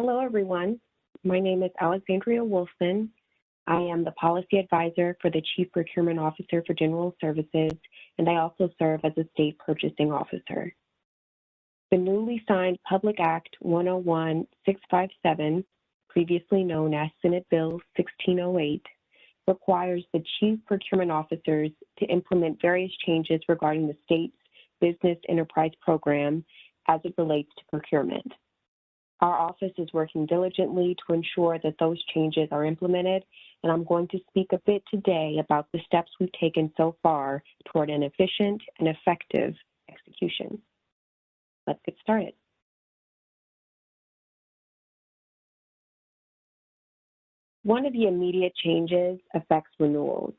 Hello, everyone. My name is Alexandria Wolfson. I am the Policy Advisor for the Chief Procurement Officer for General Services, and I also serve as a State Purchasing Officer. The newly signed Public Act 101-657, previously known as Senate Bill 1608, requires the Chief Procurement Officers to implement various changes regarding the state's Business Enterprise Program as it relates to procurement. Our office is working diligently to ensure that those changes are implemented, and I'm going to speak a bit today about the steps we've taken so far toward an efficient and effective execution. Let's get started. One of the immediate changes affects renewals.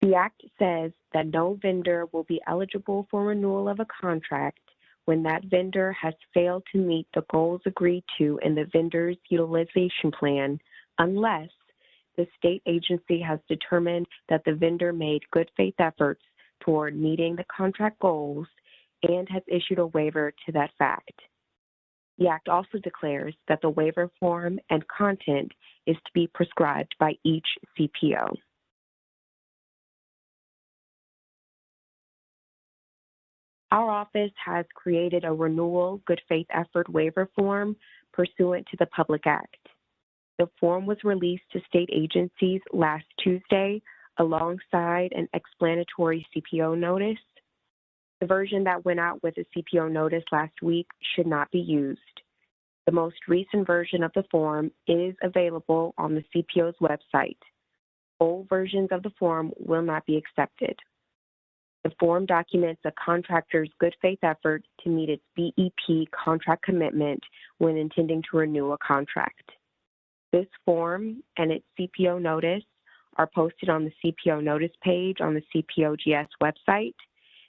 The Act says that no vendor will be eligible for renewal of a contract when that vendor has failed to meet the goals agreed to in the vendor's utilization plan, unless the state agency has determined that the vendor made good faith efforts toward meeting the contract goals and has issued a waiver to that fact. The Act also declares that the waiver form and content is to be prescribed by each CPO. Our office has created a renewal good faith effort waiver form pursuant to the Public Act. The form was released to state agencies last Tuesday alongside an explanatory CPO notice. The version that went out with a CPO notice last week should not be used. The most recent version of the form is available on the CPO's website. Old versions of the form will not be accepted. The form documents a contractor's good faith effort to meet its BEP contract commitment when intending to renew a contract. This form and its CPO notice are posted on the CPO notice page on the CPOGS website,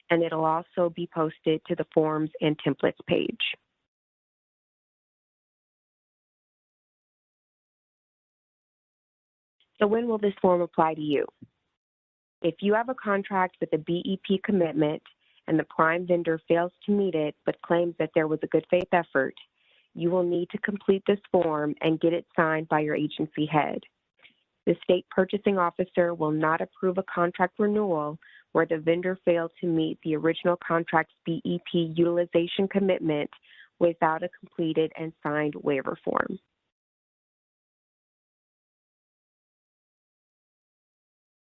and it'll also be posted to the forms and templates page. So when will this form apply to you? If you have a contract with a BEP commitment and the prime vendor fails to meet it but claims that there was a good faith effort, you will need to complete this form and get it signed by your agency head. The state purchasing officer will not approve a contract renewal where the vendor failed to meet the original contract's BEP utilization commitment without a completed and signed waiver form.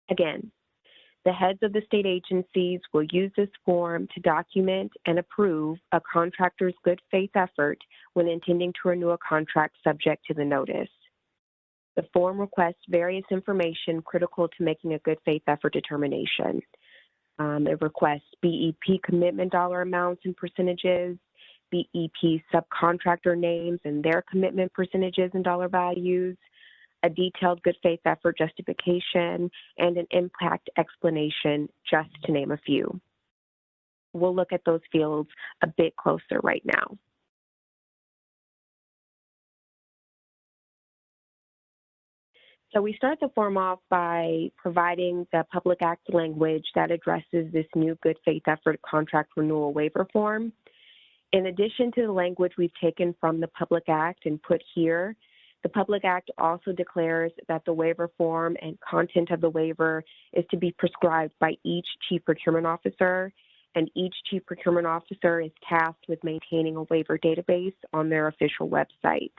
Again, the heads of the state agencies will use this form to document and approve a contractor's good faith effort when intending to renew a contract subject to the notice. The form requests various information critical to making a good faith effort determination. It requests BEP commitment dollar amounts and percentages, BEP subcontractor names and their commitment percentages and dollar values, a detailed good faith effort justification, and an impact explanation, just to name a few. We'll look at those fields a bit closer right now. So we start the form off by providing the Public Act language that addresses this new good faith effort contract renewal waiver form. In addition to the language we've taken from the Public Act and put here, the Public Act also declares that the waiver form and content of the waiver is to be prescribed by each Chief Procurement Officer, and each Chief Procurement Officer is tasked with maintaining a waiver database on their official website.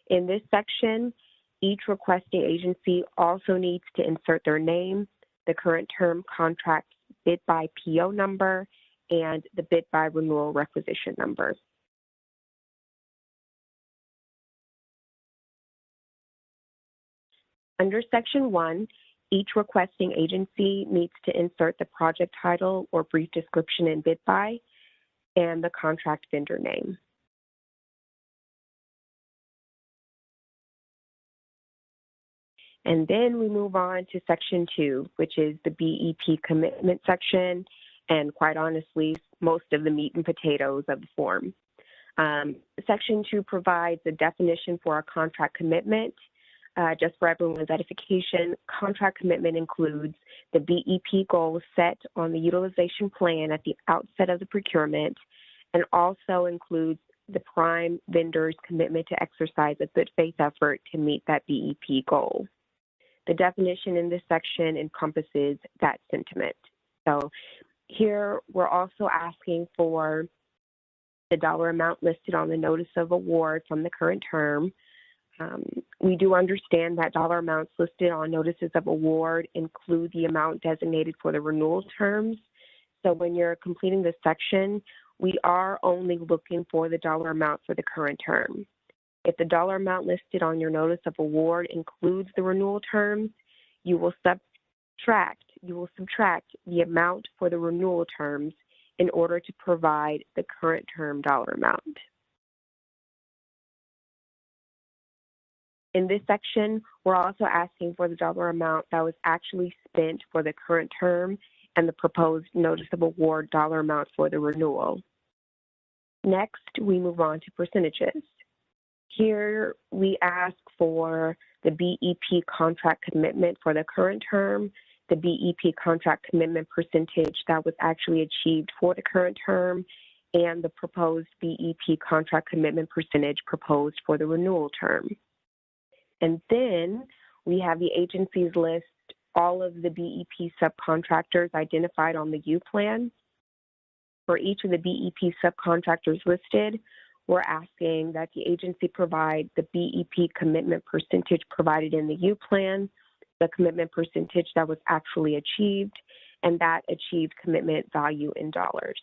In this section, each requesting agency also needs to insert their name, the current term contract's bid by PO number, and the bid by renewal requisition number. Under Section 1, each requesting agency needs to insert the project title or brief description in bid by and the contract vendor name. And then we move on to Section 2, which is the BEP commitment section, and quite honestly, most of the meat and potatoes of the form. Section 2 provides a definition for a contract commitment. Just for everyone's edification, contract commitment includes the BEP goals set on the utilization plan at the outset of the procurement, and also includes the prime vendor's commitment to exercise a good faith effort to meet that BEP goal. The definition in this section encompasses that sentiment. So here we're also asking for the dollar amount listed on the notice of award from the current term. We do understand that dollar amounts listed on notices of award include the amount designated for the renewal terms. So when you're completing this section, we are only looking for the dollar amount for the current term. If the dollar amount listed on your notice of award includes the renewal terms, you will subtract the amount for the renewal terms in order to provide the current term dollar amount. In this section, we're also asking for the dollar amount that was actually spent for the current term and the proposed notice of award dollar amount for the renewal. Next, we move on to percentages. Here, we ask for the BEP contract commitment for the current term, the BEP contract commitment percentage that was actually achieved for the current term, and the proposed BEP contract commitment percentage proposed for the renewal term. And then we have the agencies list all of the BEP subcontractors identified on the U plan. For each of the BEP subcontractors listed, we're asking that the agency provide the BEP commitment percentage provided in the U plan, the commitment percentage that was actually achieved, and that achieved commitment value in dollars.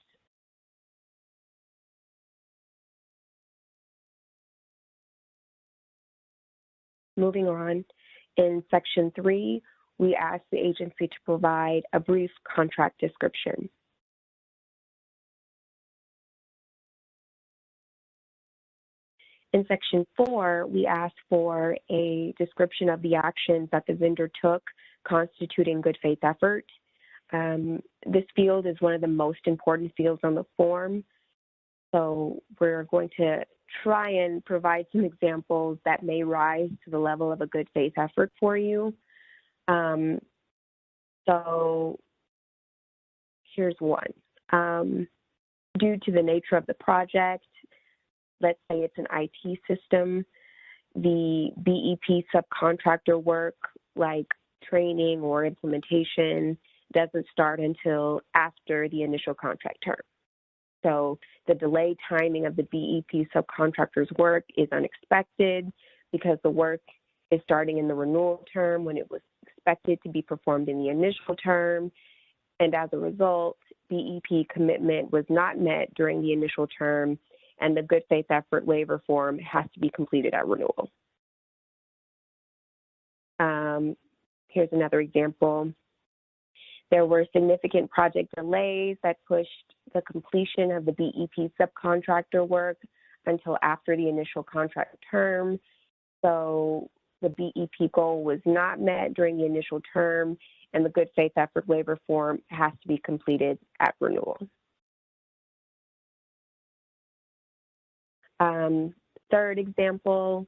Moving on, in Section 3, we ask the agency to provide a brief contract description. In Section 4, we ask for a description of the actions that the vendor took constituting good faith effort. This field is one of the most important fields on the form, so we're going to try and provide some examples that may rise to the level of a good faith effort for you. So here's one. Due to the nature of the project, let's say it's an IT system, the BEP subcontractor work like training or implementation doesn't start until after the initial contract term. So the delayed timing of the BEP subcontractor's work is unexpected because the work is starting in the renewal term when it was expected to be performed in the initial term. And as a result, BEP commitment was not met during the initial term, and the good faith effort waiver form has to be completed at renewal. Here's another example. There were significant project delays that pushed the completion of the BEP subcontractor work until after the initial contract term. So the BEP goal was not met during the initial term, and the good faith effort waiver form has to be completed at renewal. Third example,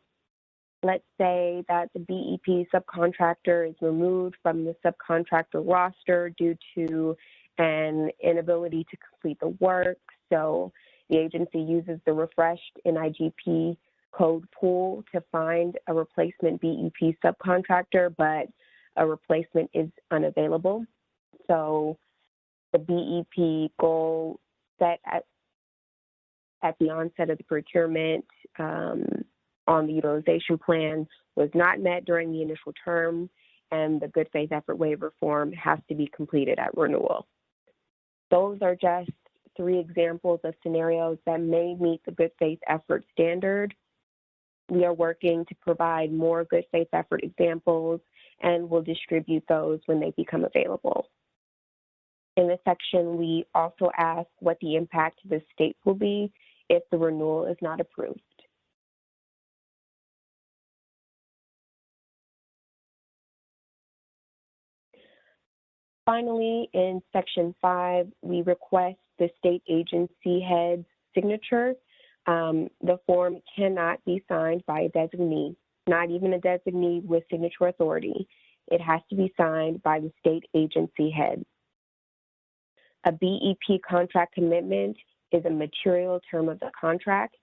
let's say that the BEP subcontractor is removed from the subcontractor roster due to an inability to complete the work. So the agency uses the refreshed NIGP code pool to find a replacement BEP subcontractor, but a replacement is unavailable. So the BEP goal set at the onset of the procurement on the utilization plan was not met during the initial term, and the good faith effort waiver form has to be completed at renewal. Those are just 3 examples of scenarios that may meet the good faith effort standard. We are working to provide more good faith effort examples, and we'll distribute those when they become available. In this section, we also ask what the impact to the state will be if the renewal is not approved. Finally, in Section 5, we request the state agency head's signature. The form cannot be signed by a designee, not even a designee with signature authority. It has to be signed by the state agency head. A BEP contract commitment is a material term of the contract.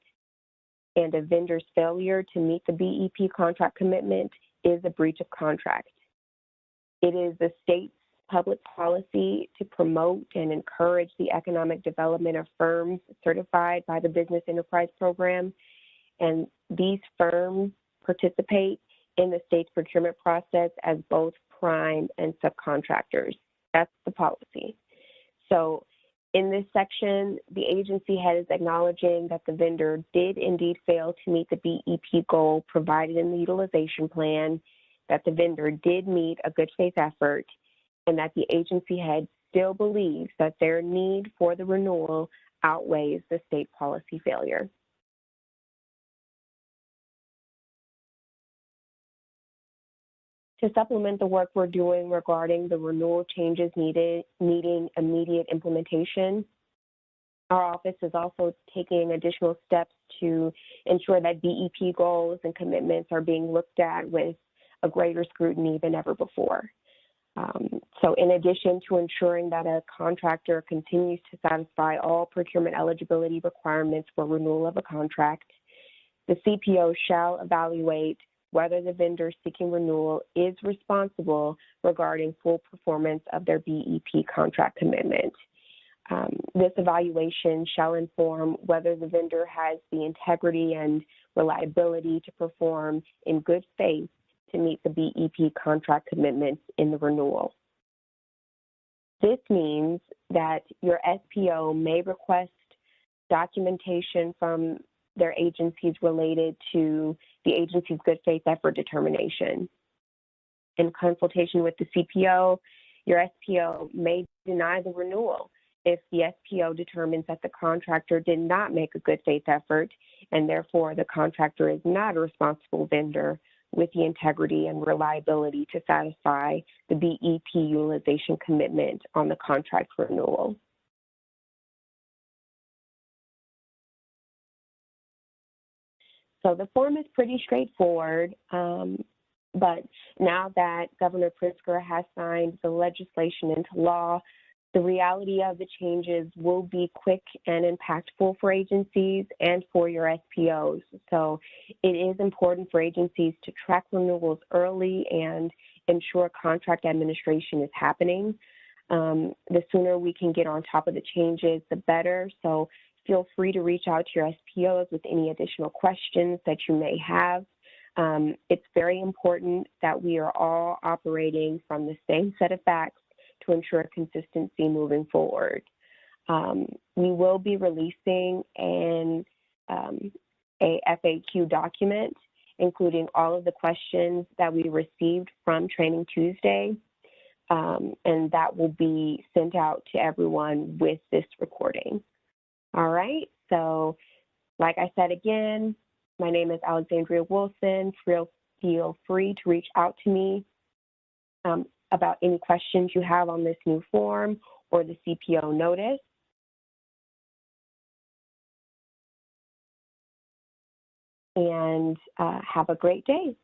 and a vendor's failure to meet the BEP contract commitment is a breach of contract. It is the state's public policy to promote and encourage the economic development of firms certified by the Business Enterprise Program, and these firms participate in the state's procurement process as both prime and subcontractors. That's the policy. So in this section, the agency head is acknowledging that the vendor did indeed fail to meet the BEP goal provided in the utilization plan, that the vendor did meet a good faith effort, and that the agency head still believes that their need for the renewal outweighs the state policy failure. To supplement the work we're doing regarding the renewal changes needing immediate implementation, our office is also taking additional steps to ensure that BEP goals and commitments are being looked at with a greater scrutiny than ever before. So in addition to ensuring that a contractor continues to satisfy all procurement eligibility requirements for renewal of a contract, the CPO shall evaluate whether the vendor seeking renewal is responsible regarding full performance of their BEP contract commitment. This evaluation shall inform whether the vendor has the integrity and reliability to perform in good faith to meet the BEP contract commitments in the renewal. This means that your SPO may request documentation from their agencies related to the agency's good faith effort determination. In consultation with the CPO, your SPO may deny the renewal if the SPO determines that the contractor did not make a good faith effort, and therefore the contractor is not a responsible vendor with the integrity and reliability to satisfy the BEP utilization commitment on the contract renewal. So the form is pretty straightforward, but now that Governor Pritzker has signed the legislation into law, the reality of the changes will be quick and impactful for agencies and for your SPOs. So it is important for agencies to track renewals early and ensure contract administration is happening. The sooner we can get on top of the changes, the better. So feel free to reach out to your SPOs with any additional questions that you may have. It's very important that we are all operating from the same set of facts to ensure consistency moving forward. We will be releasing a FAQ document, including all of the questions that we received from Training Tuesday, and that will be sent out to everyone with this recording. All right, so like I said again, my name is Alexandria Wilson. Feel free to reach out to me about any questions you have on this new form or the CPO notice. And have a great day.